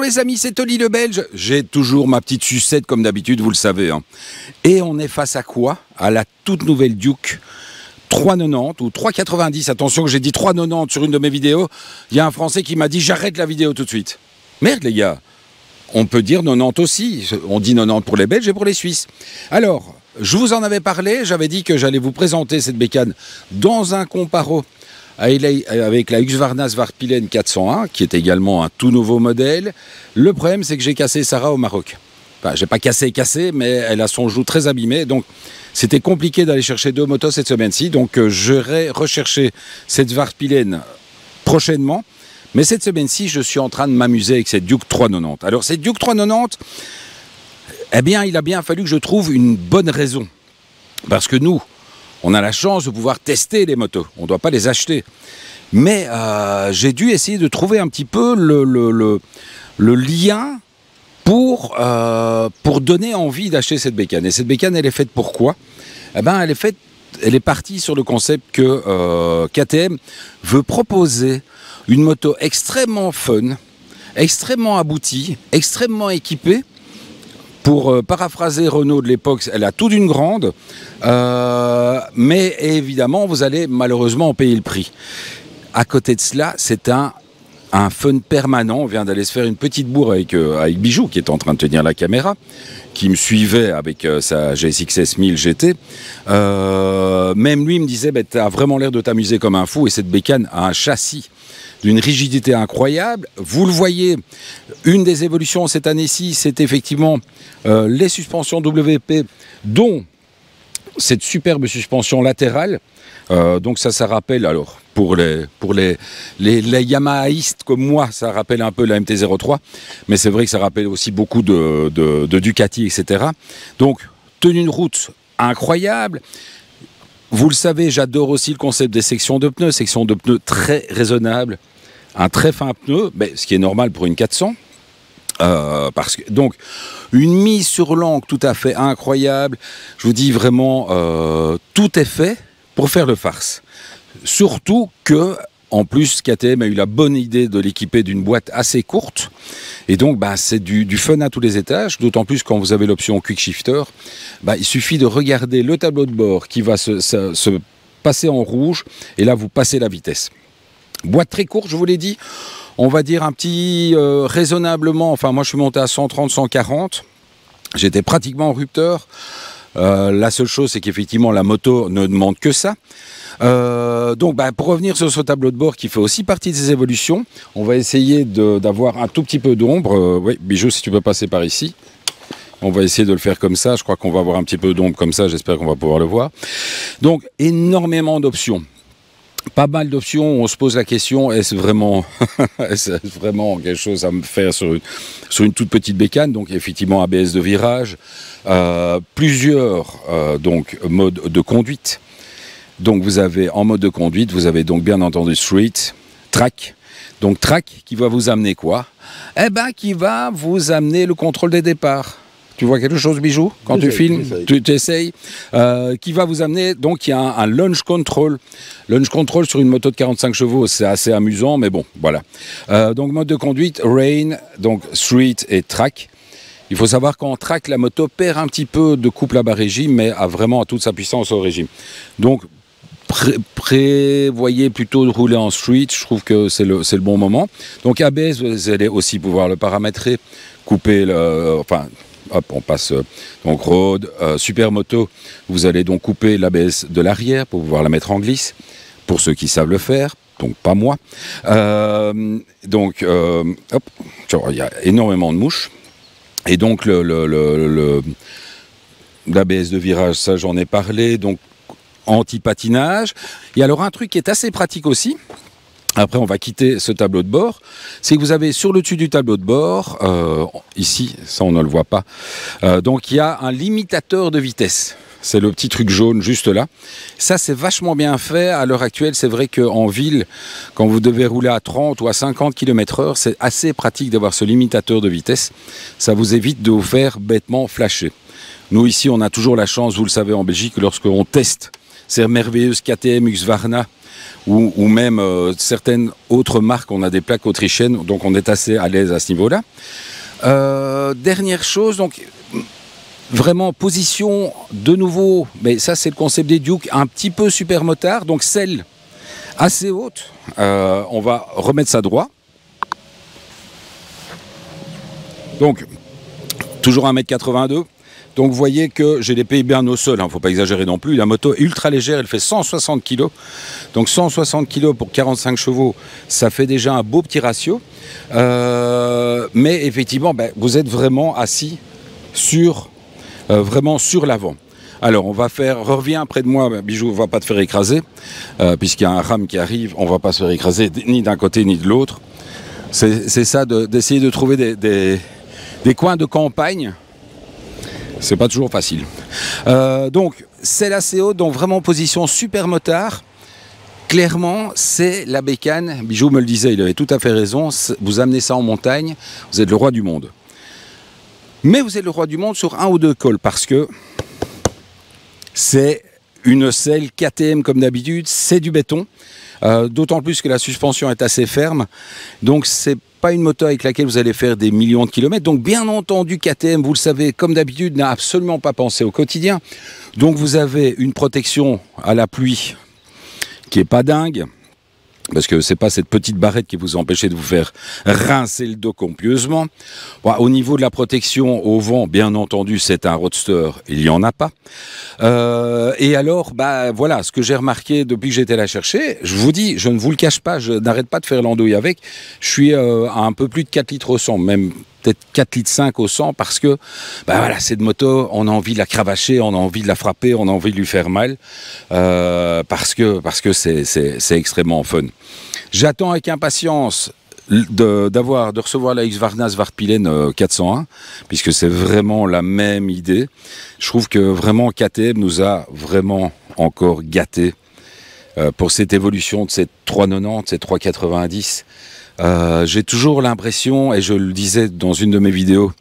les amis, c'est Oli le Belge. J'ai toujours ma petite sucette comme d'habitude, vous le savez. Hein. Et on est face à quoi? À la toute nouvelle Duke 390 ou 390. Attention que j'ai dit 390 sur une de mes vidéos. Il y a un Français qui m'a dit j'arrête la vidéo tout de suite. Merde les gars, on peut dire 90 aussi. On dit 90 pour les Belges et pour les Suisses. Alors, je vous en avais parlé, j'avais dit que j'allais vous présenter cette bécane dans un comparo avec la Husqvarna Svartpilen 401, qui est également un tout nouveau modèle. Le problème, c'est que j'ai cassé Sarah au Maroc. Enfin, j'ai pas cassé, mais elle a son joug très abîmé, donc c'était compliqué d'aller chercher deux motos cette semaine-ci, donc j'irai rechercher cette Svartpilen prochainement. Mais cette semaine-ci, je suis en train de m'amuser avec cette Duke 390. Alors, cette Duke 390, eh bien, il a bien fallu que je trouve une bonne raison. Parce que nous, on a la chance de pouvoir tester les motos. On ne doit pas les acheter. Mais j'ai dû essayer de trouver un petit peu le lien pour donner envie d'acheter cette bécane. Et cette bécane, elle est faite pour quoi? Eh ben, elle est partie sur le concept que KTM veut proposer une moto extrêmement fun, extrêmement aboutie, extrêmement équipée. Pour paraphraser Renault de l'époque, elle a tout d'une grande, mais évidemment, vous allez malheureusement en payer le prix. À côté de cela, c'est un fun permanent. On vient d'aller se faire une petite bourre avec Bijou, qui est en train de tenir la caméra, qui me suivait avec sa GSX-S 1000 GT. Même lui me disait, bah, tu as vraiment l'air de t'amuser comme un fou, et cette bécane a un châssis d'une rigidité incroyable. Vous le voyez, une des évolutions cette année-ci, c'est effectivement les suspensions WP, dont cette superbe suspension latérale. Donc ça rappelle, alors pour les Yamahaistes comme moi, ça rappelle un peu la MT-03, mais c'est vrai que ça rappelle aussi beaucoup de Ducati, etc. Donc tenue de route incroyable. Vous le savez, j'adore aussi le concept des sections de pneus très raisonnables, un très fin pneu, mais ce qui est normal pour une 400. Parce que, donc, une mise sur l'encre tout à fait incroyable. Je vous dis vraiment, tout est fait pour faire le farce. Surtout que, en plus, KTM a eu la bonne idée de l'équiper d'une boîte assez courte. Et donc, bah, c'est du fun à tous les étages. D'autant plus quand vous avez l'option Quick Shifter. Bah, il suffit de regarder le tableau de bord qui va se passer en rouge. Et là, vous passez la vitesse. Boîte très courte, je vous l'ai dit. On va dire un petit raisonnablement. Enfin, moi, je suis monté à 130, 140. J'étais pratiquement en rupteur. La seule chose, c'est qu'effectivement, la moto ne demande que ça. Donc, bah, pour revenir sur ce tableau de bord qui fait aussi partie des évolutions, on va essayer d'avoir un tout petit peu d'ombre. Oui, Bijou, si tu peux passer par ici. On va essayer de le faire comme ça. Je crois qu'on va avoir un petit peu d'ombre comme ça. J'espère qu'on va pouvoir le voir. Donc, énormément d'options. Pas mal d'options, on se pose la question, est-ce vraiment quelque chose à me faire sur une toute petite bécane? Donc effectivement ABS de virage, plusieurs donc modes de conduite. Donc vous avez en mode de conduite, vous avez donc bien entendu street, track. Donc track qui va vous amener quoi? Eh ben qui va vous amener le contrôle des départs. Tu vois quelque chose, Bijou, quand tu filmes, tu essayes, qui va vous amener, donc il y a un launch control. Launch control sur une moto de 45 chevaux, c'est assez amusant, mais bon, voilà. Donc mode de conduite, rain, donc street et track. Il faut savoir qu'en track, la moto perd un petit peu de couple à bas régime, mais a vraiment toute sa puissance au régime. Donc prévoyez plutôt de rouler en street, je trouve que c'est le bon moment. Donc ABS, vous allez aussi pouvoir le paramétrer, couper hop, on passe donc road, super moto. Vous allez donc couper l'ABS de l'arrière pour pouvoir la mettre en glisse, pour ceux qui savent le faire, donc pas moi. Hop, il y a énormément de mouches. Et donc l'ABS de virage, ça j'en ai parlé, donc anti-patinage. Il y a alors un truc qui est assez pratique aussi. Après, on va quitter ce tableau de bord. C'est que vous avez sur le dessus du tableau de bord, ici, ça on ne le voit pas, donc il y a un limitateur de vitesse. C'est le petit truc jaune juste là. Ça, c'est vachement bien fait. À l'heure actuelle, c'est vrai qu'en ville, quand vous devez rouler à 30 ou à 50 km/h, c'est assez pratique d'avoir ce limitateur de vitesse. Ça vous évite de vous faire bêtement flasher. Nous, ici, on a toujours la chance, vous le savez, en Belgique, lorsqu'on teste ces merveilleuses KTM Husqvarna ou même certaines autres marques. On a des plaques autrichiennes, donc on est assez à l'aise à ce niveau-là. Dernière chose, donc vraiment position de nouveau, mais ça c'est le concept des Duke, un petit peu super motard, donc selle assez haute. On va remettre ça droit. Donc toujours 1,82 m. Donc vous voyez que j'ai les pieds bien au sol, il ne faut pas exagérer non plus. La moto est ultra légère, elle fait 160 kg. Donc 160 kg pour 45 chevaux, ça fait déjà un beau petit ratio. Mais effectivement, vous êtes vraiment assis sur, vraiment sur l'avant. Alors on va faire, reviens près de moi, Bijou, on ne va pas te faire écraser, puisqu'il y a un ram qui arrive, on ne va pas se faire écraser ni d'un côté ni de l'autre. C'est ça, d'essayer de trouver des coins de campagne. C'est pas toujours facile. Donc, selle assez haute, donc vraiment position super motard. Clairement, c'est la bécane. Bijou me le disait, il avait tout à fait raison. Vous amenez ça en montagne, vous êtes le roi du monde. Mais vous êtes le roi du monde sur un ou deux cols, parce que c'est une selle KTM comme d'habitude, c'est du béton. D'autant plus que la suspension est assez ferme. Donc, c'est pas une moto avec laquelle vous allez faire des millions de kilomètres. Donc bien entendu, KTM, vous le savez, comme d'habitude, n'a absolument pas pensé au quotidien. Donc vous avez une protection à la pluie qui est pas dingue, parce que c'est pas cette petite barrette qui vous empêche de vous faire rincer le dos copieusement. Bon, au niveau de la protection au vent, bien entendu, c'est un roadster, il n'y en a pas. Et alors, voilà, ce que j'ai remarqué depuis que j'étais là chercher, je vous dis, je ne vous le cache pas, je n'arrête pas de faire l'andouille avec. Je suis à un peu plus de 4 litres au 100, même peut-être 4 litres 5 au 100, parce que voilà, cette moto, on a envie de la cravacher, on a envie de la frapper, on a envie de lui faire mal, parce que c'est extrêmement fun. J'attends avec impatience de recevoir la Husqvarna Svartpilen 401, puisque c'est vraiment la même idée. Je trouve que vraiment KTM nous a vraiment encore gâtés pour cette évolution de cette 390, cette 390. J'ai toujours l'impression, et je le disais dans une de mes vidéos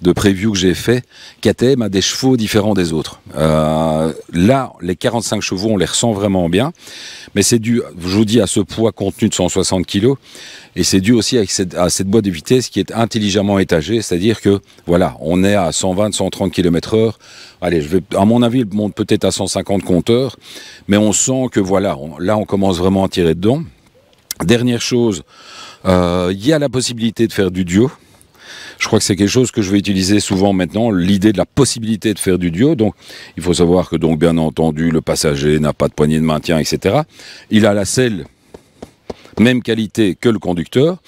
de preview que j'ai fait, KTM a des chevaux différents des autres. Là, les 45 chevaux, on les ressent vraiment bien, mais c'est dû, je vous dis, à ce poids contenu de 160 kg, et c'est dû aussi à cette boîte de vitesse qui est intelligemment étagée, c'est-à-dire que, voilà, on est à 120-130 km/h. Allez, à mon avis, il monte peut-être à 150 compteurs, mais on sent que, voilà, là, on commence vraiment à tirer dedans. Dernière chose, il y a la possibilité de faire du duo. Je crois que c'est quelque chose que je vais utiliser souvent maintenant, l'idée de la possibilité de faire du duo. Donc, il faut savoir que, donc, bien entendu, le passager n'a pas de poignée de maintien, etc. Il a la selle, même qualité que le conducteur.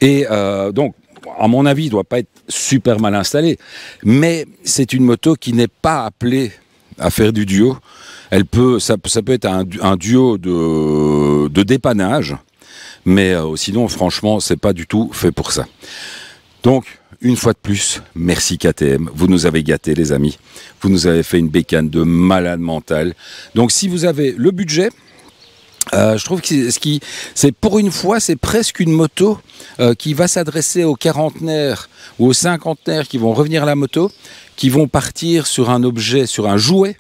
Et donc, à mon avis, il ne doit pas être super mal installé. Mais c'est une moto qui n'est pas appelée à faire du duo. Ça peut être un duo de dépannage. Mais sinon, franchement, c'est pas du tout fait pour ça. Donc, une fois de plus, merci KTM. Vous nous avez gâtés, les amis. Vous nous avez fait une bécane de malade mental. Donc, si vous avez le budget, je trouve que c'est pour une fois, c'est presque une moto qui va s'adresser aux quarantenaires ou aux cinquantenaires qui vont revenir à la moto, qui vont partir sur un objet, sur un jouet,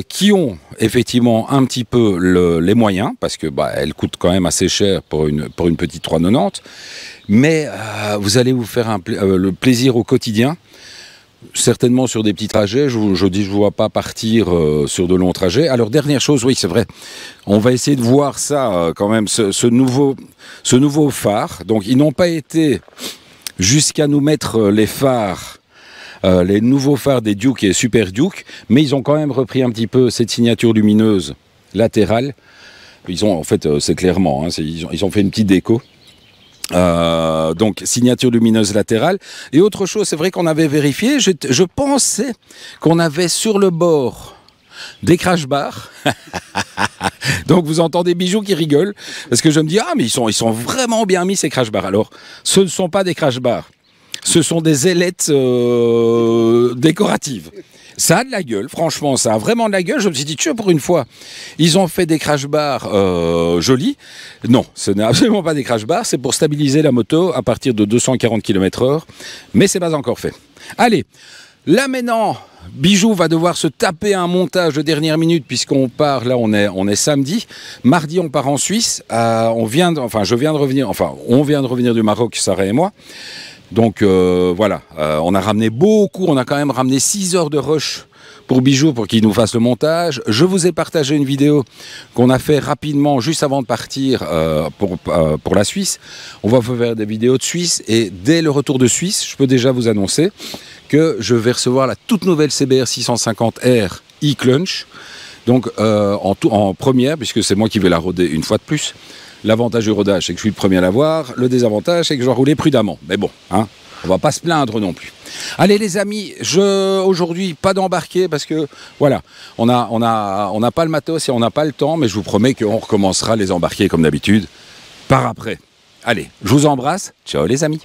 qui ont effectivement un petit peu les moyens, parce que elle coûte quand même assez cher pour une petite 390, mais vous allez vous faire le plaisir au quotidien, certainement sur des petits trajets. Je ne vous vois pas partir sur de longs trajets. Alors, dernière chose, oui, c'est vrai, on va essayer de voir ça quand même, ce nouveau phare. Donc, ils n'ont pas été jusqu'à nous mettre les phares, les nouveaux phares des Duke et Super Duke, mais ils ont quand même repris un petit peu cette signature lumineuse latérale. Ils ont, en fait, c'est clairement, ils ont fait une petite déco. Donc, signature lumineuse latérale. Et autre chose, c'est vrai qu'on avait vérifié, je pensais qu'on avait sur le bord des crash bars. Donc vous entendez Bijou qui rigole, parce que je me dis, ah mais ils sont vraiment bien mis ces crash bars. Alors, ce ne sont pas des crash bars. Ce sont des ailettes décoratives. Ça a de la gueule, franchement, ça a vraiment de la gueule. Je me suis dit, tu vois, pour une fois, ils ont fait des crash bars jolis. Non, ce n'est absolument pas des crash bars, c'est pour stabiliser la moto à partir de 240 km/h, mais c'est pas encore fait. Allez, Là maintenant, Bijou va devoir se taper un montage de dernière minute puisqu'on part, là on est samedi. Mardi on part en Suisse, on vient de revenir du Maroc, Sarah et moi. Donc voilà, on a ramené beaucoup, on a quand même ramené 6 heures de rush pour Bijou pour qu'il nous fasse le montage. Je vous ai partagé une vidéo qu'on a fait rapidement juste avant de partir pour la Suisse. On va faire des vidéos de Suisse et dès le retour de Suisse, je peux déjà vous annoncer que je vais recevoir la toute nouvelle CBR 650R e-Clunch. Donc en première, puisque c'est moi qui vais la roder une fois de plus. L'avantage du rodage, c'est que je suis le premier à l'avoir. Le désavantage, c'est que je dois rouler prudemment. Mais bon, hein, on va pas se plaindre non plus. Allez les amis, aujourd'hui pas d'embarquer parce que voilà, on n'a pas le matos et on n'a pas le temps, mais je vous promets qu'on recommencera les embarquer comme d'habitude par après. Allez, je vous embrasse. Ciao les amis.